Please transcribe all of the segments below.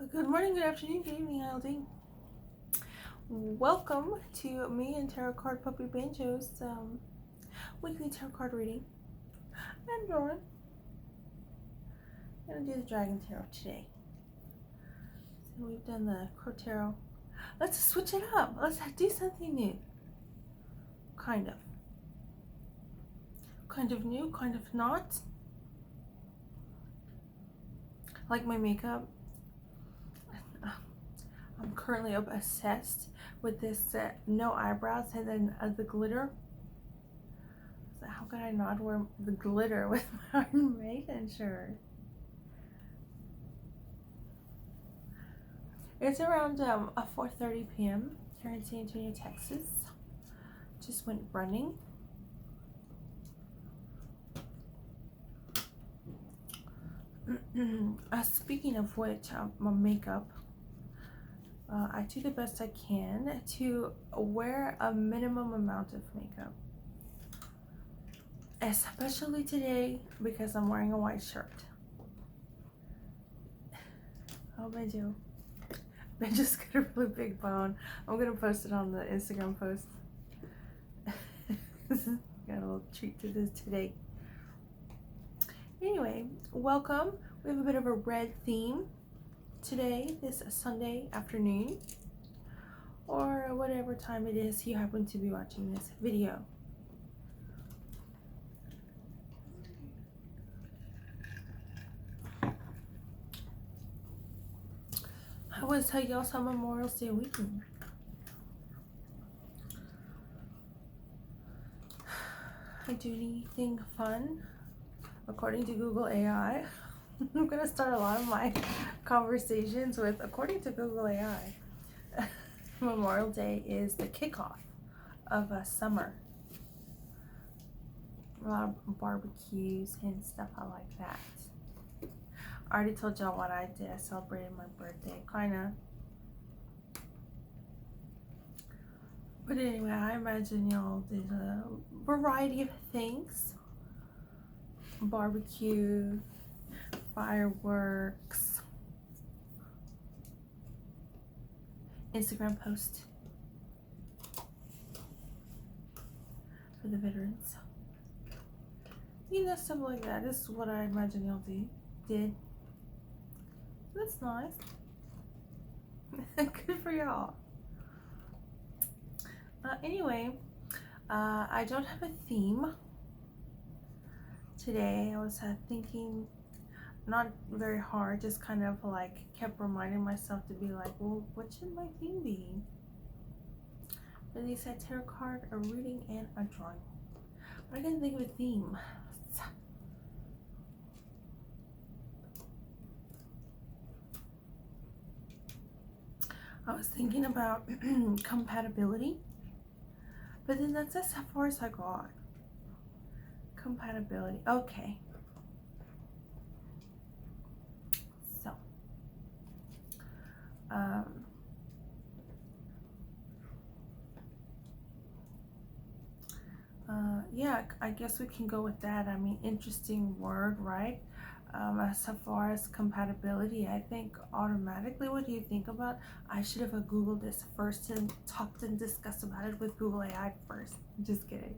Good morning, good afternoon, good evening, LD. Welcome to me and Tarot Card Puppy Banjo's weekly tarot card reading. I'm Lauren. I'm gonna do the Dragon Tarot today. So we've done the Crow Tarot. Let's switch it up. Let's do something new. Kind of. Kind of new, kind of not. Like my makeup. I'm currently obsessed with this no eyebrows and then the glitter. So how could I not wear the glitter with my Iron Maiden shirt? It's around 4:30 p.m. here in San Antonio, Texas. Just went running. Speaking of which, my makeup. I do the best I can to wear a minimum amount of makeup. Especially today because I'm wearing a white shirt. Oh, Benjo. Benjo's got a really big bone. I'm going to post it on the Instagram post. Got a little treat to this today. Anyway, welcome. We have a bit of a red theme today, this Sunday afternoon, or whatever time it is you happen to be watching this video. How was y'all's Memorial Day weekend? Do anything fun? According to Google AI, I'm gonna start a lot of my conversations with according to Google AI. Memorial Day is the kickoff of summer. A lot of barbecues and stuff like that. I already told y'all what I did. I celebrated my birthday, kinda. But anyway, I imagine y'all did a variety of things. Barbecue, fireworks, Instagram post for the veterans. You know, stuff like that. This is what I imagine y'all did. That's nice. Good for y'all. Anyway, I don't have a theme today. I was thinking, not very hard, just kind of like kept reminding myself to be like, well, what should my theme be? But they said tarot card, a reading, and a drawing. But I couldn't think of a theme. I was thinking about compatibility, but then that's as far as I got. Compatibility. Okay. So, yeah, I guess we can go with that. I mean, interesting word, right? As far as compatibility, I think automatically, what do you think about? I should have Googled this first and talked and discussed about it with Google AI first. Just kidding.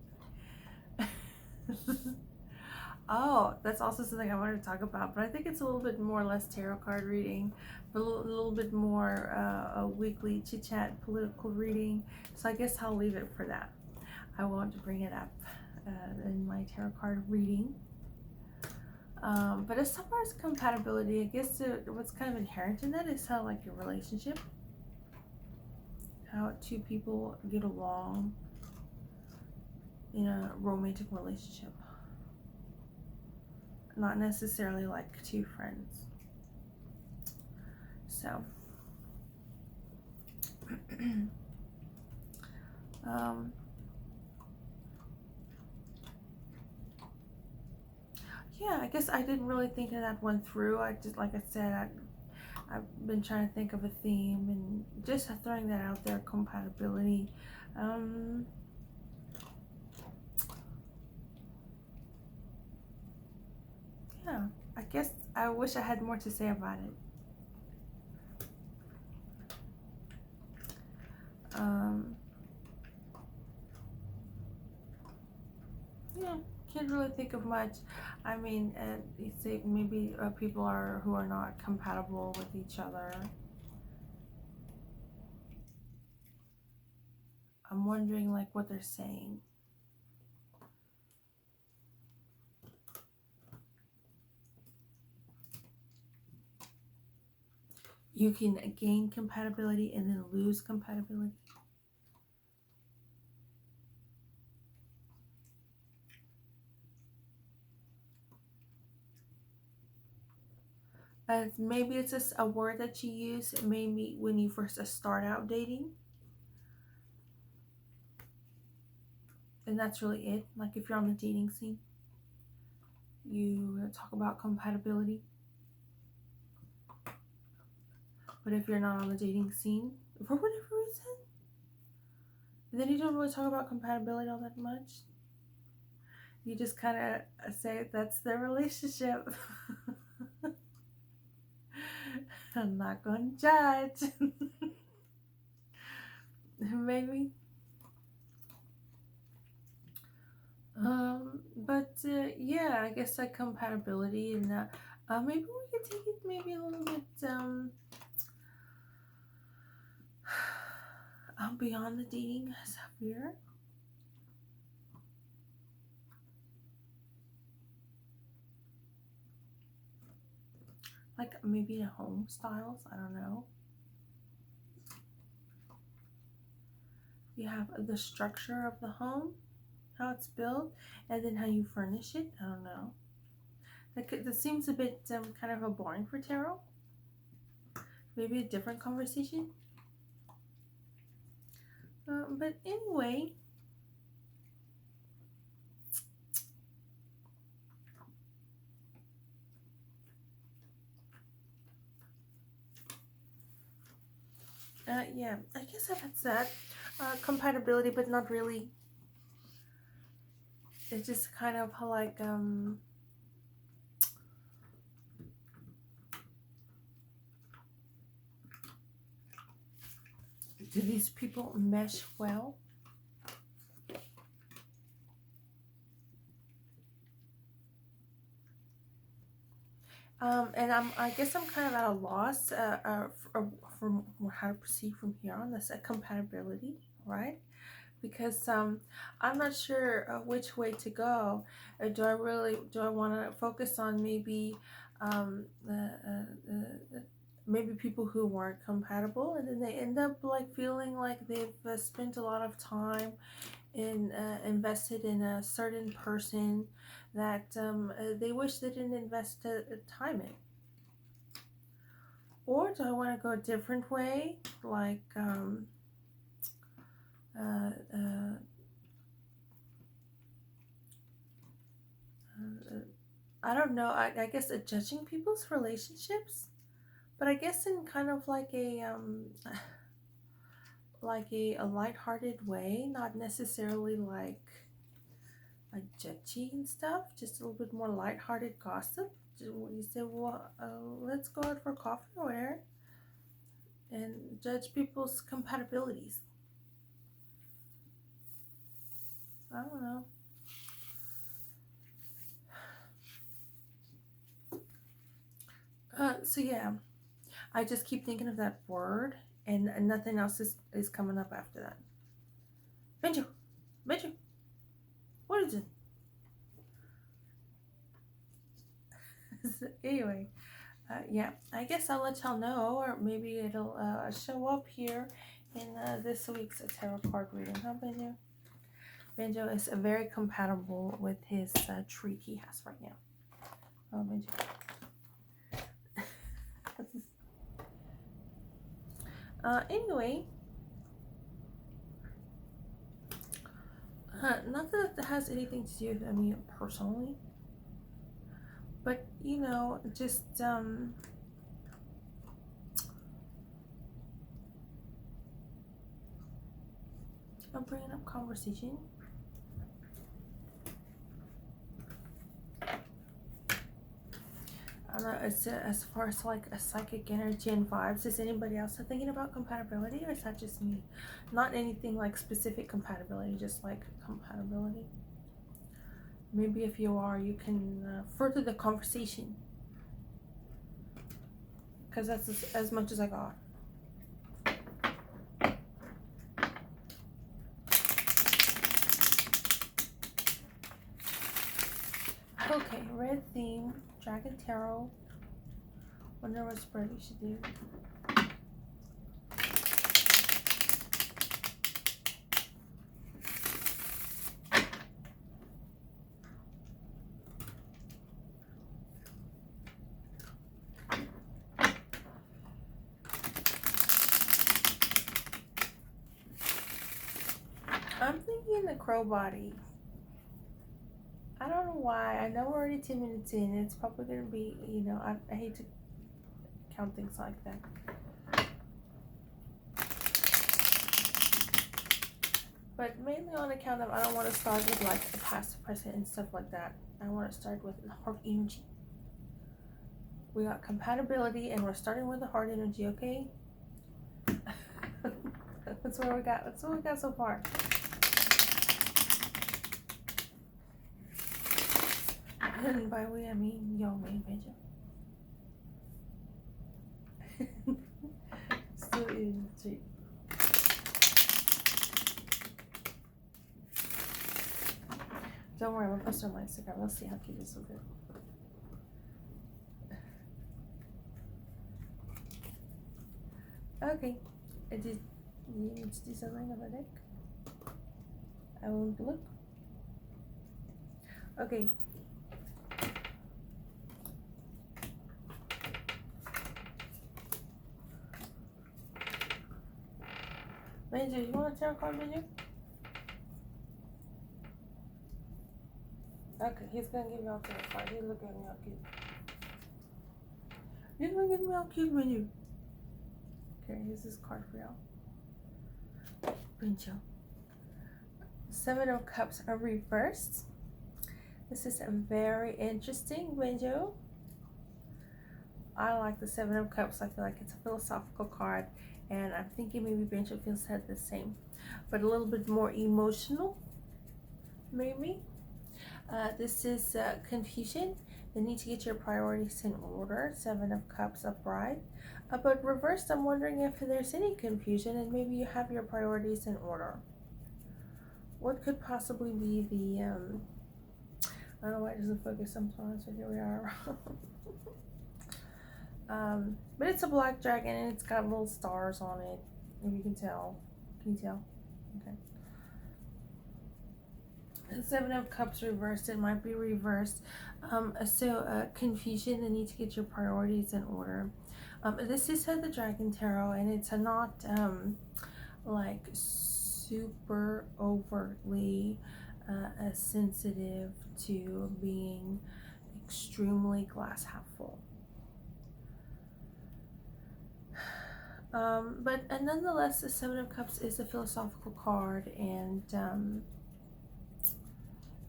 Oh, that's also something I wanted to talk about, but I think it's a little bit more or less tarot card reading, but a little bit more a weekly chit chat political reading. So I guess I'll leave it for that. I won't bring it up in my tarot card reading. But as far as compatibility, I guess what's kind of inherent in that is how, like, your relationship, how two people get along in a romantic relationship, not necessarily like two friends. So, yeah, I guess I didn't really think of that one through. I just, like I said, I've been trying to think of a theme and just throwing that out there. Compatibility. Yeah, I guess I wish I had more to say about it. Um, yeah, can't really think of much. I mean, you say maybe people are who are not compatible with each other. I'm wondering like what they're saying. You can gain compatibility and then lose compatibility. Maybe it's just a word that you use maybe when you first start out dating. And that's really it. Like if you're on the dating scene, you talk about compatibility. But if you're not on the dating scene, for whatever reason, then you don't really talk about compatibility all that much. You just kind of say that's the relationship. I'm not going to judge. Maybe. But yeah, I guess like compatibility and maybe we could take it maybe a little bit beyond the dating sphere. Like maybe the home styles, I don't know. You have the structure of the home, how it's built, and then how you furnish it. I don't know. That seems a bit kind of a boring for tarot. Maybe a different conversation. But anyway, yeah, I guess that's that. Compatibility, but not really. It's just kind of like do these people mesh well? And I guess I'm kind of at a loss from how to proceed from here on this compatibility, right? Because I'm not sure which way to go. Do I want to focus on maybe maybe people who weren't compatible, and then they end up like feeling like they've spent a lot of time in invested in a certain person that they wish they didn't invest time in. Or do I want to go a different way, like uh, uh, I don't know. I guess judging people's relationships, but I guess in kind of like a lighthearted way, not necessarily like judgy and stuff. Just a little bit more lighthearted gossip. You say, well, let's go out for coffee or whatever, and judge people's compatibilities. I don't know. So yeah, I just keep thinking of that word, and nothing else is coming up after that. Benjo, Benjo, what is it? So anyway, yeah, I guess I'll let y'all know, or maybe it'll show up here in this week's tarot card reading. Huh, Benjo? Benjo is very compatible with his treat he has right now. Oh, Benjo. Anyway, not that it has anything to do with me personally, but you know, just I'm bringing up conversation. I don't know, as far as like a psychic energy and vibes, is anybody else thinking about compatibility, or is that just me? Not anything like specific compatibility, just like compatibility. Maybe if you are, you can further the conversation, because that's as much as I got. Okay, red theme, Dragon Tarot. Wonder what spread we should do. I'm thinking the crow body. I don't know why. I know we're already 10 minutes in. It's probably going to be, you know, I hate to count things like that. But mainly on account of I don't want to start with like the past, present, and stuff like that. I want to start with the heart energy. We got compatibility, and we're starting with the heart energy, okay? That's what we got. That's what we got so far. And by we, I mean yo, me, Benja. Still in the street. Don't worry, we'll post on my Instagram. Let's see how cute this will be. Okay, I did. You need to do something on the deck. I won't look. Okay. Major, you want a tarot card, Major? Okay, he's gonna give you all tarot card. He's looking at me all cute. He's looking at me all cute, Major. Okay, here's this card for y'all. Benjo. 7 of Cups are reversed. This is a very interesting, Benjo. I like the 7 of Cups. I feel like it's a philosophical card, and I'm thinking maybe Benjo feels the same, but a little bit more emotional, maybe. This is confusion. The need to get your priorities in order. 7 of Cups upright. But reversed, I'm wondering if there's any confusion and maybe you have your priorities in order. What could possibly be the, I don't know why it doesn't focus sometimes, but here we are. But it's a black dragon and it's got little stars on it, if you can tell. Can you tell? Okay. 7 of Cups reversed. It might be reversed. Confusion, the need to get your priorities in order. This is the Dragon Tarot, and it's not like super overtly sensitive to being extremely glass half full. But nonetheless, the 7 of Cups is a philosophical card, and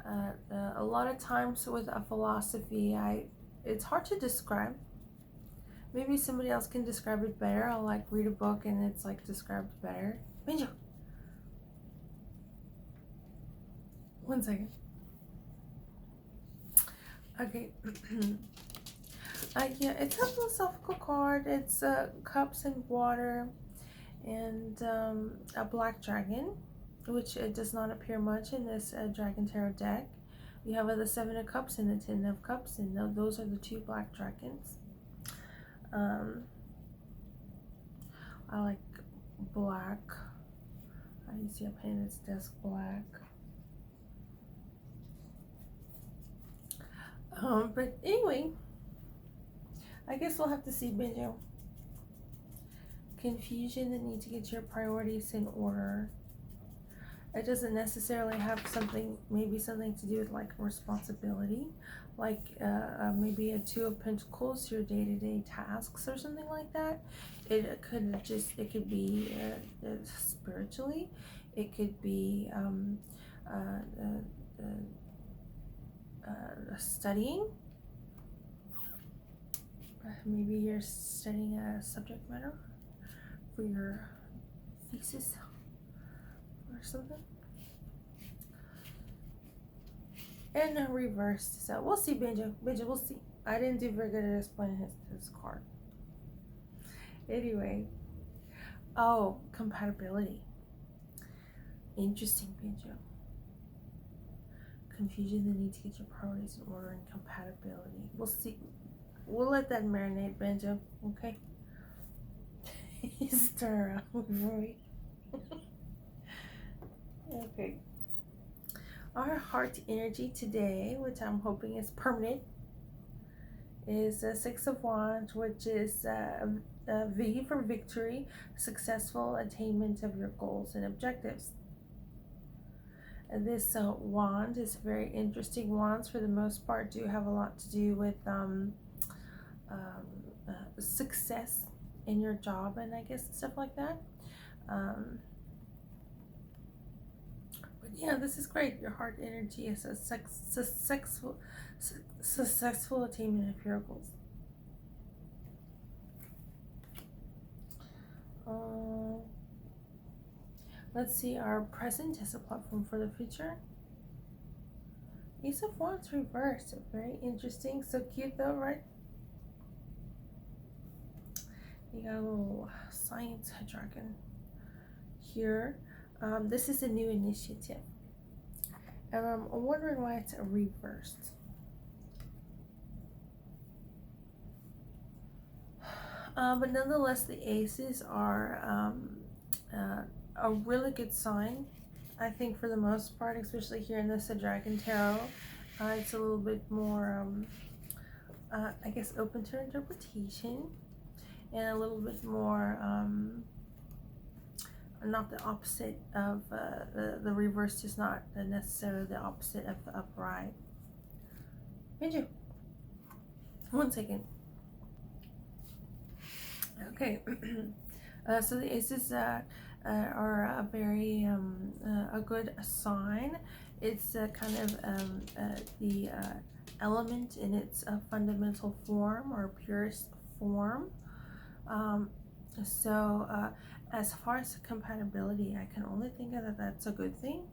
a lot of times with a philosophy, it's hard to describe. Maybe somebody else can describe it better. I'll like read a book and it's like described better. Benjo. 1 second. Okay. Yeah, it's a philosophical card. It's cups and water, and a black dragon, which does not appear much in this Dragon Tarot deck. You have the 7 of Cups and the 10 of Cups, and those are the 2 black dragons. I like black. You see I painted this desk black. But anyway, I guess we'll have to see, Benjo. Confusion, the need to get your priorities in order. It doesn't necessarily have maybe something to do with like responsibility, like maybe a 2 of Pentacles, your day-to-day tasks or something like that. It could be spiritually, it could be studying. Maybe you're studying a subject matter for your thesis or something. And reversed. So we'll see, Benja. Benja, we'll see. I didn't do very good at explaining his card. Anyway. Oh, compatibility. Interesting, Benja. Confusion, the need to get your priorities in order, and compatibility. We'll see. We'll let that marinate, Benja. Okay? Stir around, Roy. Okay. Our heart energy today, which I'm hoping is permanent, is a Six of Wands, which is V for victory, successful attainment of your goals and objectives. This wand is very interesting. Wands, for the most part, do have a lot to do with success in your job, and I guess stuff like that. But yeah, this is great. Your heart energy is a successful attainment of your goals. Let's see our present as a platform for the future. Ace of Wands reversed. Very interesting. So cute though, right? You got a little science dragon here. This is a new initiative. And I'm wondering why it's reversed. But nonetheless, the aces are a really good sign, I think, for the most part, especially here in this Dragon Tarot. It's a little bit more, I guess, open to interpretation, and a little bit more, not the opposite of the reverse is not necessarily the opposite of the upright. Benji, 1 second. Okay, so the aces are a very a good sign. It's kind of the element in its fundamental form or purest form. So as far as compatibility, I can only think that that's a good thing.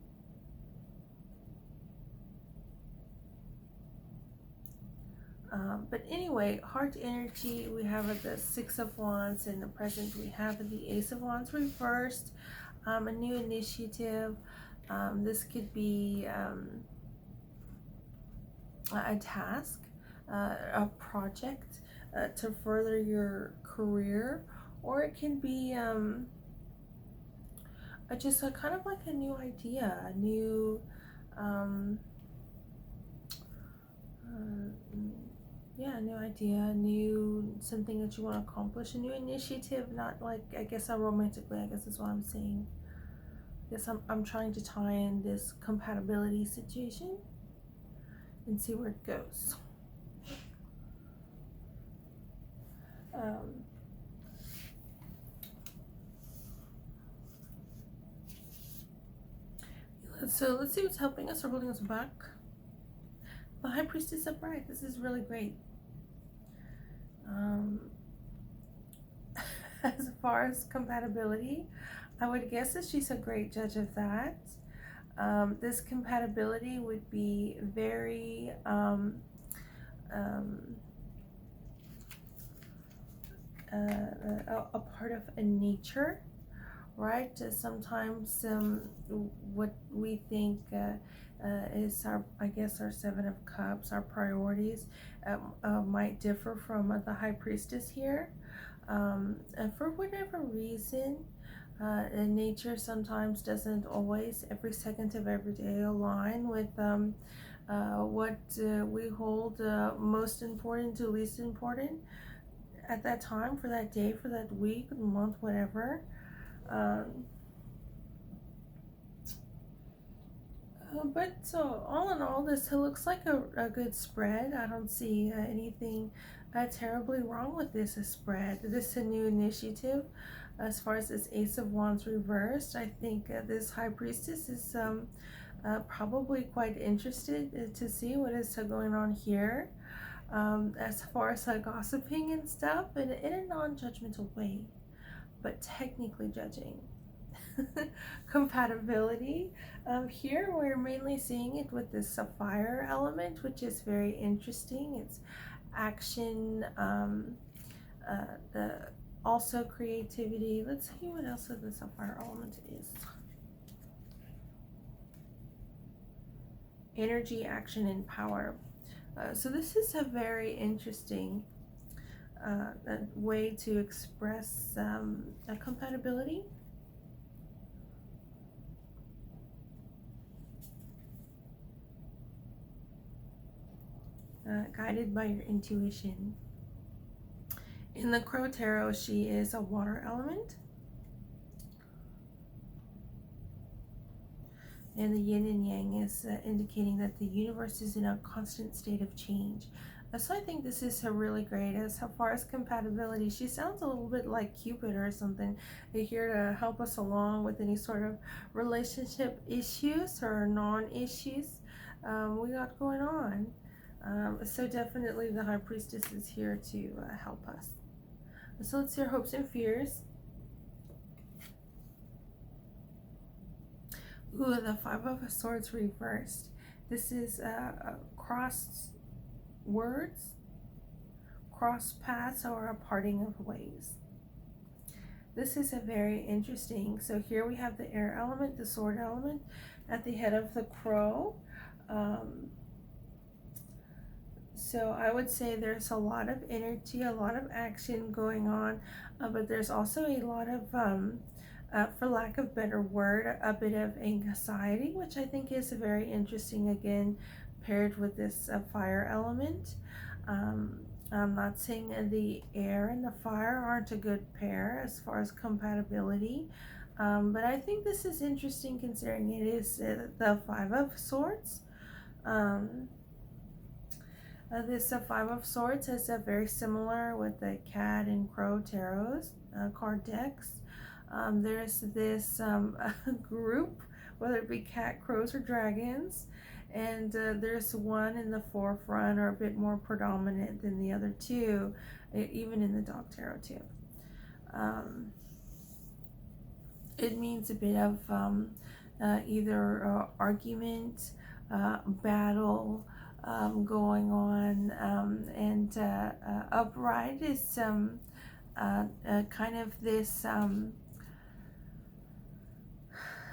But anyway, heart energy, we have the Six of Wands. In the present, we have the Ace of Wands reversed. A new initiative. This could be a task, a project to further your career, or it can be just a kind of like a new idea, a new new idea, new something that you want to accomplish, a new initiative, not like, I guess, romantically, I guess is what I'm saying. I guess I'm trying to tie in this compatibility situation and see where it goes. So let's see what's helping us or holding us back. The High Priestess upright. This is really great. As far as compatibility, I would guess that she's a great judge of that. This compatibility would be very a part of a nature, right? Sometimes what we think is our, I guess, our Seven of Cups, our priorities might differ from the High Priestess here. And for whatever reason, nature sometimes doesn't always, every second of every day, align with what we hold most important to least important at that time, for that day, for that week, month, whatever. But so all in all, this looks like a good spread. I don't see anything terribly wrong with this spread. This is a new initiative. As far as this Ace of Wands reversed, I think this High Priestess is probably quite interested to see what is going on here. as far as gossiping and stuff, in a non-judgmental way, but technically judging. Compatibility. Here we're mainly seeing it with the sapphire element, which is very interesting. It's action, the also creativity. Let's see what else the sapphire element is. Energy, action, and power. So this is a very interesting a way to express a compatibility. Guided by your intuition. In the Crow Tarot, she is a water element. And the yin and yang is indicating that the universe is in a constant state of change. So I think this is really great. As far as compatibility, she sounds a little bit like Cupid or something. They're here to help us along with any sort of relationship issues or non-issues we got going on. So definitely the High Priestess is here to help us. So let's see your hopes and fears. Ooh, the Five of Swords reversed. This is crossed words, cross paths, or a parting of ways. This is a very interesting. So here we have the air element, the sword element, at the head of the crow. So I would say there's a lot of energy, a lot of action going on, but there's also a lot of, for lack of better word, a bit of anxiety, which I think is very interesting, again, paired with this fire element. I'm not saying the air and the fire aren't a good pair as far as compatibility, but I think this is interesting considering it is the Five of Swords. This Five of Swords is very similar with the Cat and Crow tarots card decks. There's this group, whether it be cat, crows, or dragons, and there's one in the forefront or a bit more predominant than the other two, even in the Dog Tarot too. It means a bit of either argument, battle, going on, and upright is kind of this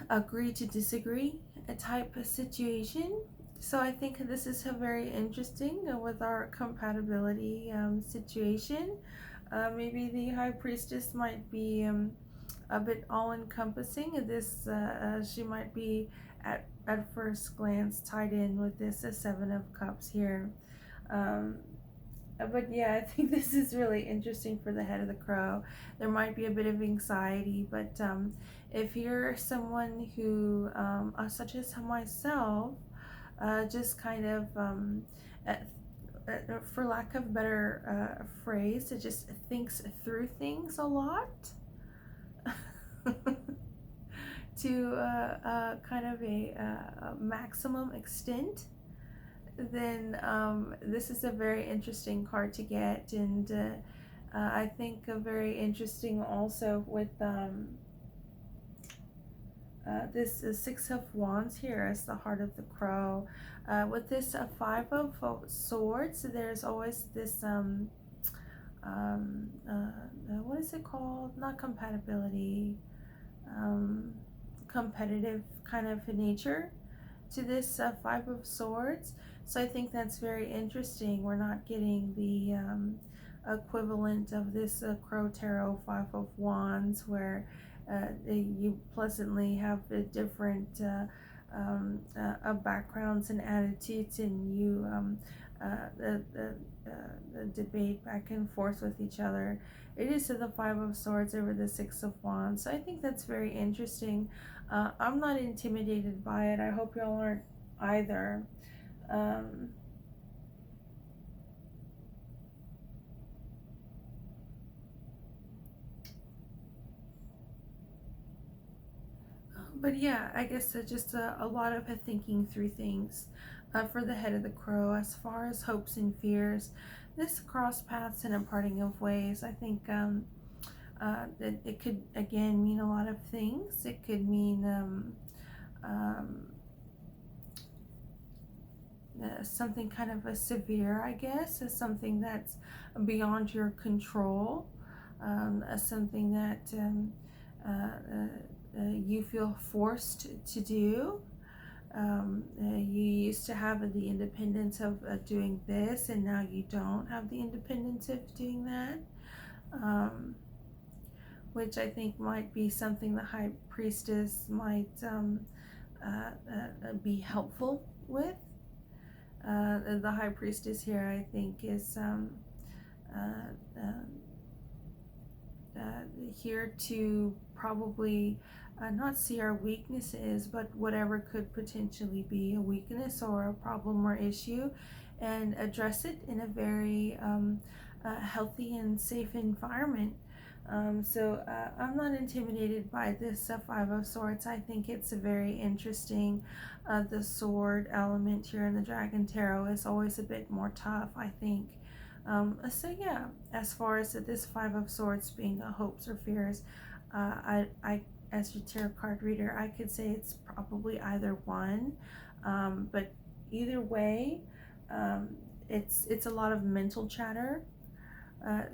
agree to disagree type of situation. So I think this is a very interesting with our compatibility situation. Maybe the High Priestess might be a bit all-encompassing. This she might be at first glance tied in with this Seven of Cups here. But yeah, I think this is really interesting for the head of the crow. There might be a bit of anxiety, but if you're someone who, such as myself, just kind of, for lack of a better phrase, it just thinks through things a lot to kind of a maximum extent, then this is a very interesting card to get. And I think very interesting also with this Six of Wands here as the heart of the crow. With this Five of Swords, there's always this what is it called? Not compatibility, competitive kind of nature to this Five of Swords. So I think that's very interesting. We're not getting the equivalent of this Crow Tarot Five of Wands, where you pleasantly have different backgrounds and attitudes, and you debate back and forth with each other. It is the Five of Swords over the Six of Wands. So I think that's very interesting. I'm not intimidated by it. I hope y'all aren't either. But yeah, I guess just a lot of thinking through things. For the head of the crow, as far as hopes and fears, this cross paths and a parting of ways, I think it could again mean a lot of things. It could mean um, something kind of a severe, I guess, as something that's beyond your control, as something that you feel forced to do. You used to have the independence of doing this, and now you don't have the independence of doing that, which I think might be something the high priestess might be helpful with. The high priestess here, I think, is uh, here to probably not see our weaknesses, but whatever could potentially be a weakness or a problem or issue, and address it in a very healthy and safe environment. I'm not intimidated by this Five of Swords. I think it's a very interesting. The sword element here in the Dragon Tarot is always a bit more tough, I think. So yeah, as far as this Five of Swords being hopes or fears, I, as your tarot card reader, I could say it's probably either one, but either way, it's a lot of mental chatter.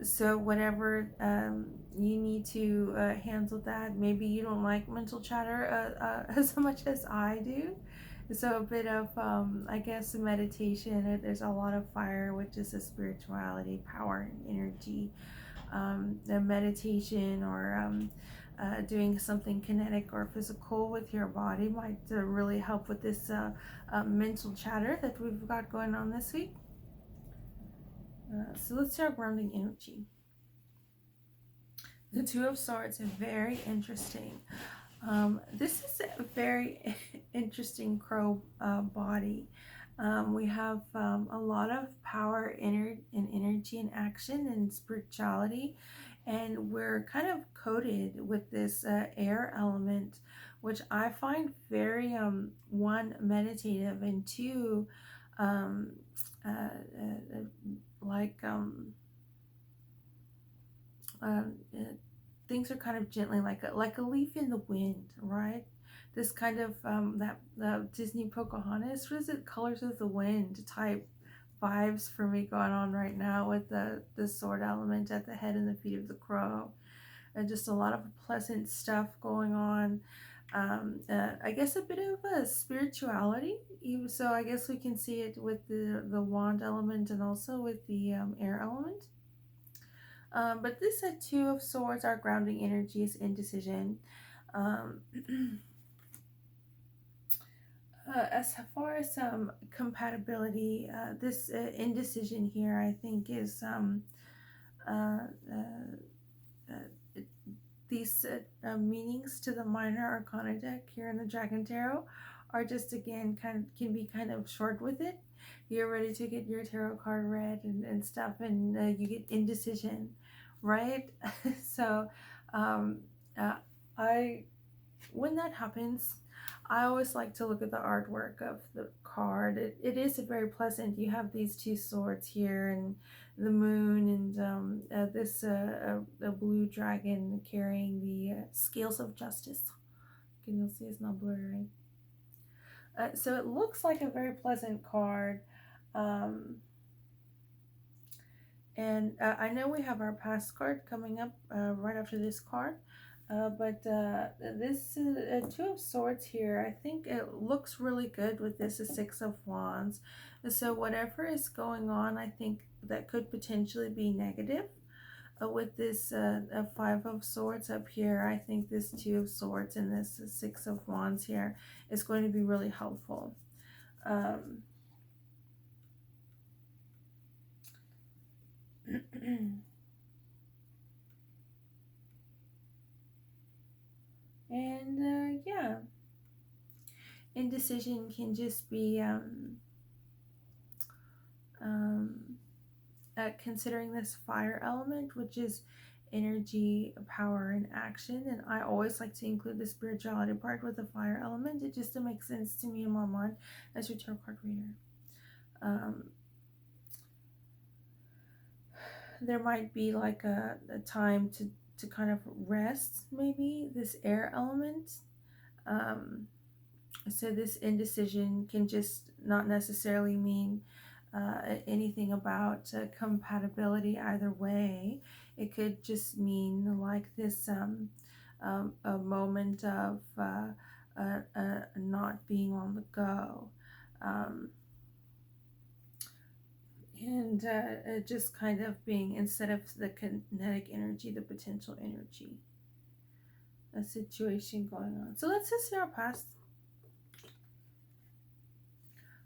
So whatever you need to handle that. Maybe you don't like mental chatter as much as I do. So a bit of, I guess, meditation. There's a lot of fire, which is a spirituality, power, and energy. The meditation or doing something kinetic or physical with your body might really help with this mental chatter that we've got going on this week. So let's start grounding energy. The Two of Swords is very interesting. This is a very interesting crow body. We have a lot of power, and energy, and action, and spirituality, and we're kind of coated with this air element, which I find very one, meditative, and two, um, like uh, things are kind of gently like a leaf in the wind, right? This kind of that Disney Pocahontas, what is it, Colors of the Wind type vibes for me going on right now with the sword element at the head and the feet of the crow, and just a lot of pleasant stuff going on. I guess a bit of a spirituality, even so I guess we can see it with the wand element and also with the air element. But this Two of Swords, our grounding energy is indecision. Um, as far as compatibility, this indecision here, I think, is uh, uh, these meanings to the minor arcana deck here in the Dragon Tarot are just, again, can be kind of short with it. You're ready to get your tarot card read and stuff, and you get indecision, right? So um, uh, I when that happens, I always like to look at the artwork of the card. It is very pleasant. You have these two swords here, and the moon, and this a blue dragon carrying the scales of justice. You'll see it's not blurry. So it looks like a very pleasant card. Um, and I know we have our past card coming up right after this card. But this Two of Swords here, I think it looks really good with this Six of Wands. So whatever is going on, I think that could potentially be negative. With this Five of Swords up here, I think this Two of Swords and this Six of Wands here is going to be really helpful. And yeah, indecision can just be considering this fire element, which is energy, power, and action. And I always like to include the spirituality part with the fire element. It just makes sense to me in my mind as your tarot card reader. Um, there might be like a time to kind of rest, maybe, this air element. Um, so this indecision can just not necessarily mean anything about compatibility either way. It could just mean like this a moment of not being on the go. Um, and just kind of being, instead of the kinetic energy, the potential energy, a situation going on. So let's just see our past.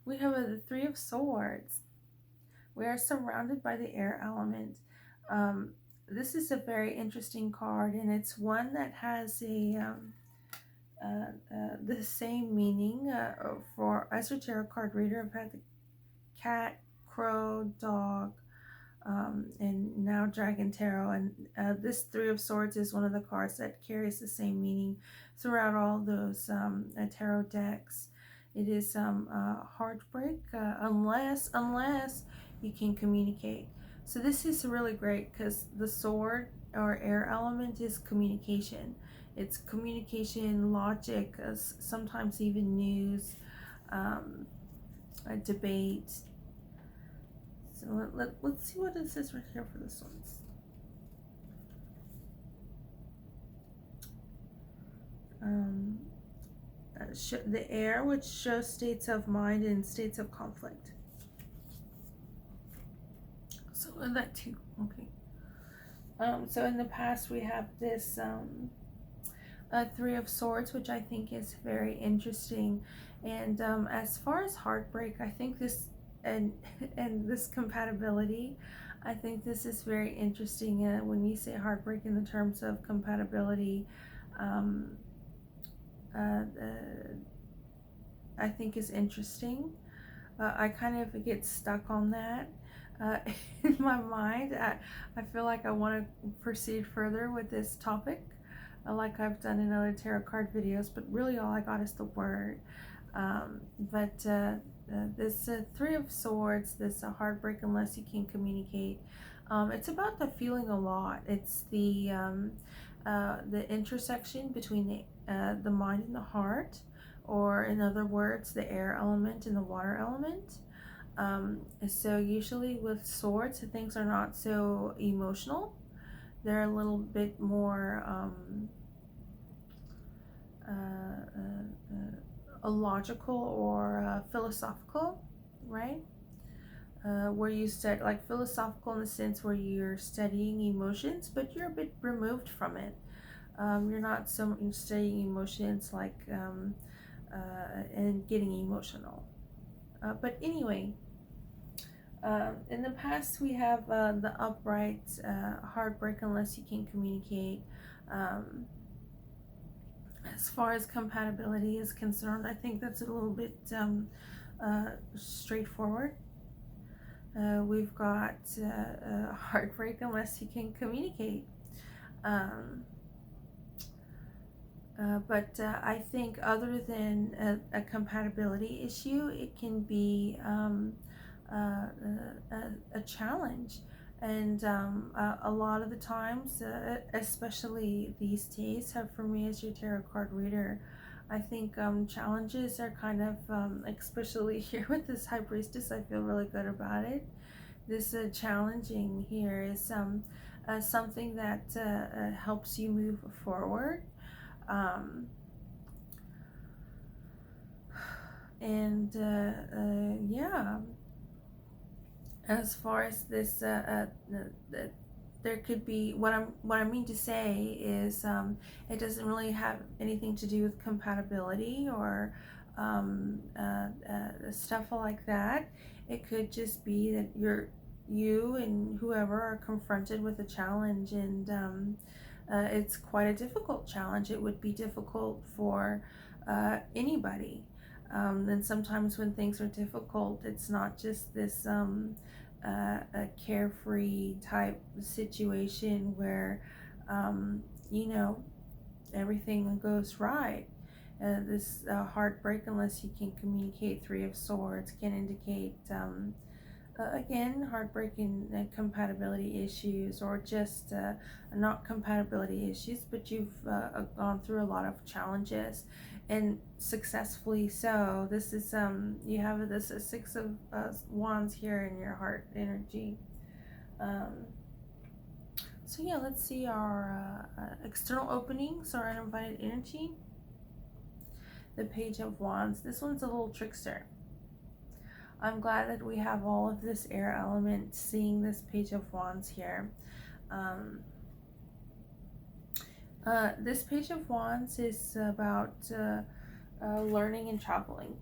We have the Three of Swords. We are surrounded by the air element. Um, this is a very interesting card, and it's one that has the same meaning for esoteric card reader. I've had the cat, crow, dog, and now Dragon Tarot. And this Three of Swords is one of the cards that carries the same meaning throughout all those tarot decks. It is heartbreak, unless you can communicate. So this is really great because the sword or air element is communication. It's communication, logic, sometimes even news, a debate. So let's see what it says right here for the swords. The air, which shows states of mind and states of conflict. So that too. Okay. So in the past we have this Three of Swords, which I think is very interesting. And as far as heartbreak, I think this and this compatibility, I think this is very interesting. When you say heartbreak in the terms of compatibility, um, I think is interesting. I kind of get stuck on that in my mind. I feel like I want to proceed further with this topic, like I've done in other tarot card videos, but really all I got is the word. But this Three of Swords, this heartbreak unless you can communicate, it's about the feeling a lot. It's the intersection between the mind and the heart, or in other words, the air element and the water element. So usually with swords, things are not so emotional. They're a little bit more logical or philosophical, right? Where you study, like philosophical in the sense where you're studying emotions, but you're a bit removed from it. You're not so studying emotions like and getting emotional. But anyway, in the past we have the upright, heartbreak unless you can communicate. As far as compatibility is concerned, I think that's a little bit straightforward. We've got heartbreak unless you can communicate. But I think other than a compatibility issue, it can be a challenge. And a lot of the times, especially these days, for me as your tarot card reader, I think challenges are kind of, especially here with this High Priestess, I feel really good about it. This challenging here is something that helps you move forward. Um, and yeah, as far as this, there could be, what I mean to say is it doesn't really have anything to do with compatibility or stuff like that. It could just be that you and whoever are confronted with a challenge, and it's quite a difficult challenge. It would be difficult for anybody. And sometimes when things are difficult, it's not just this a carefree type situation where you know, everything goes right. this heartbreak, unless you can communicate. Three of Swords can indicate again, heartbreaking compatibility issues, or just not compatibility issues, but you've gone through a lot of challenges and successfully so. This is you have this Six of Wands here in your heart energy. So yeah, let's see our external openings, our uninvited energy. The Page of Wands. This one's a little trickster. I'm glad that we have all of this air element seeing this Page of Wands here. This Page of Wands is about learning and traveling.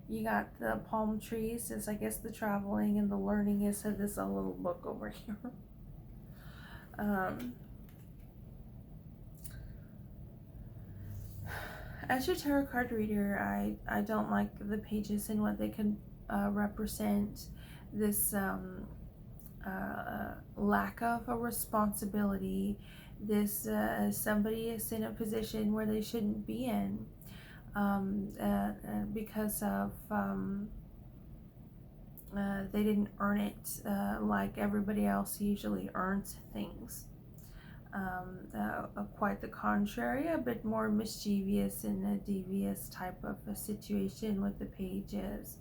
You got the palm trees as, I guess, the traveling, and the learning is this a little book over here. As your tarot card reader, I don't like the pages and what they can represent. This lack of a responsibility. This somebody is in a position where they shouldn't be in because of they didn't earn it like everybody else usually earns things. Quite the contrary, a bit more mischievous and a devious type of a situation with the pages,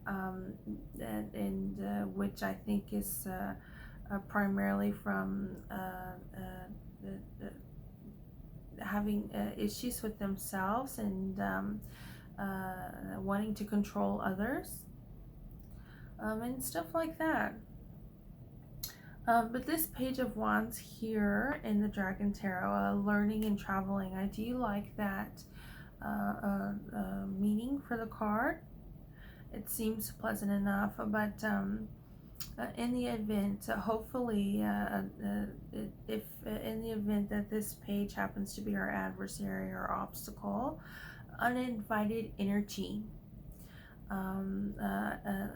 and which I think is primarily from having issues with themselves and wanting to control others, and stuff like that. But this Page of Wands here in the Dragon Tarot, learning and traveling, I do like that meaning for the card. It seems pleasant enough, but in the event, hopefully, if in the event that this page happens to be our adversary or obstacle, uninvited energy.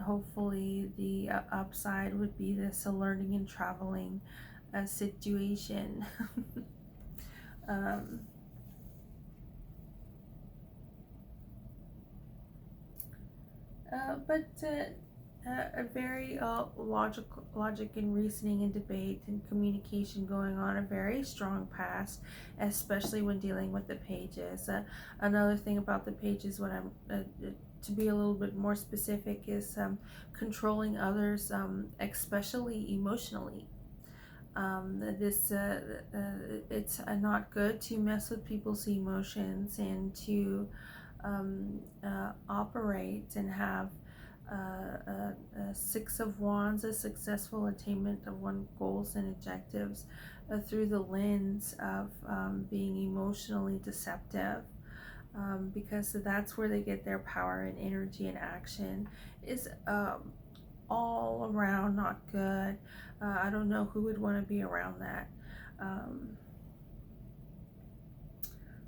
Hopefully the upside would be this learning and traveling situation. But a very logic and reasoning and debate and communication going on, a very strong past, especially when dealing with the pages. Another thing about the pages, what I'm to be a little bit more specific, is controlling others, especially emotionally. It's not good to mess with people's emotions and to operate and have Six of Wands, a successful attainment of one's goals and objectives through the lens of being emotionally deceptive. Because that's where they get their power and energy and action, is all around not good. I don't know who would want to be around that.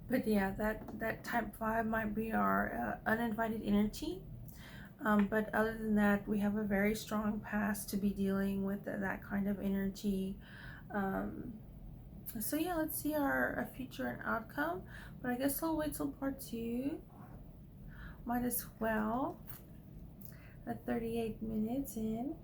But yeah, that type 5 might be our uninvited energy. But other than that, we have a very strong past to be dealing with that kind of energy. So yeah, let's see our future and outcome. But I guess I'll wait till part 2. Might as well. At 38 minutes in.